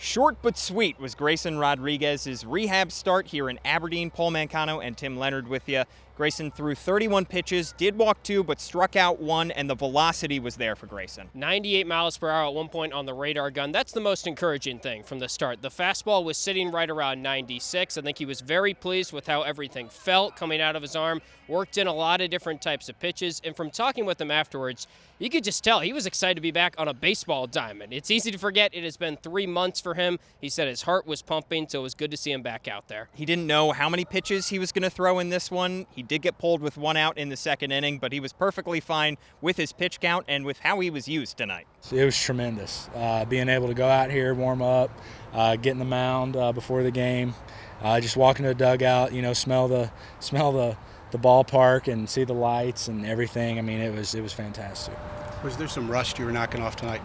Short but sweet was Grayson Rodriguez's rehab start here in Aberdeen. Paul Mancano and Tim Leonard with you. Grayson threw 31 pitches, did walk 2, but struck out 1, and the velocity was there for Grayson. 98 miles per hour at one point on the radar gun. That's the most encouraging thing from the start. The fastball was sitting right around 96. I think he was very pleased with how everything felt coming out of his arm. Worked in a lot of different types of pitches, and from talking with him afterwards, you could just tell he was excited to be back on a baseball diamond. It's easy to forget it has been 3 months for him. He said his heart was pumping, so it was good to see him back out there. He didn't know how many pitches he was going to throw in this one. He did get pulled with 1 out in the second inning, but he was perfectly fine with his pitch count and with how he was used tonight. It was tremendous. Being able to go out here, warm up, get in the mound before the game, just walk into the dugout, smell the ballpark and see the lights and everything. I mean, it was fantastic. Was there some rust you were knocking off tonight?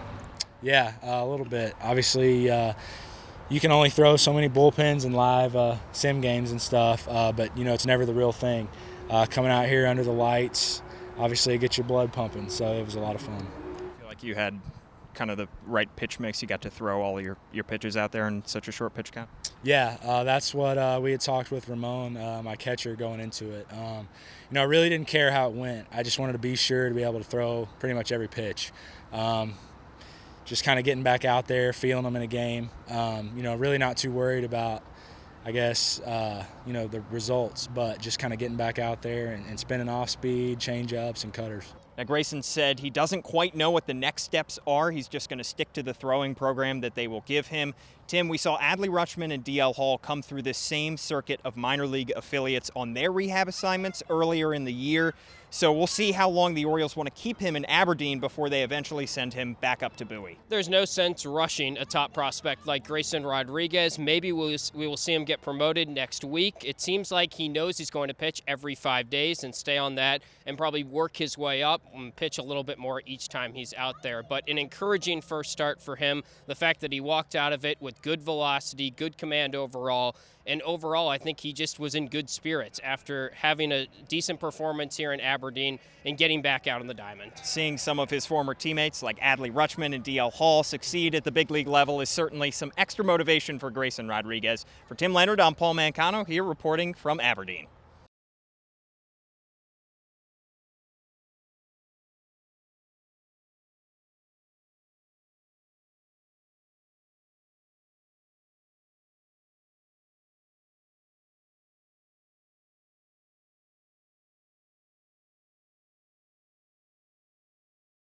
Yeah, a little bit. Obviously, you can only throw so many bullpens and live sim games and stuff, but it's never the real thing. Coming out here under the lights, obviously it gets your blood pumping, so it was a lot of fun. I feel like you had kind of the right pitch mix. You got to throw all your pitches out there in such a short pitch count. Yeah, that's what we had talked with Ramon, my catcher, going into it. I really didn't care how it went. I just wanted to be sure to be able to throw pretty much every pitch. Just kind of getting back out there, feeling them in a game. Really not too worried about, I guess, the results, but just kind of getting back out there and spinning off speed, change-ups, and cutters. Now, Grayson said he doesn't quite know what the next steps are. He's just going to stick to the throwing program that they will give him. Tim, we saw Adley Rutschman and DL Hall come through this same circuit of minor league affiliates on their rehab assignments earlier in the year. So we'll see how long the Orioles want to keep him in Aberdeen before they eventually send him back up to Bowie. There's no sense rushing a top prospect like Grayson Rodriguez. Maybe we will see him get promoted next week. It seems like he knows he's going to pitch every 5 days and stay on that and probably work his way up and pitch a little bit more each time he's out there. But an encouraging first start for him. The fact that he walked out of it with good velocity, good command overall. And overall, I think he just was in good spirits after having a decent performance here in Aberdeen and getting back out on the diamond. Seeing some of his former teammates like Adley Rutschman and DL Hall succeed at the big league level is certainly some extra motivation for Grayson Rodriguez. For Tim Leonard, I'm Paul Mancano here reporting from Aberdeen.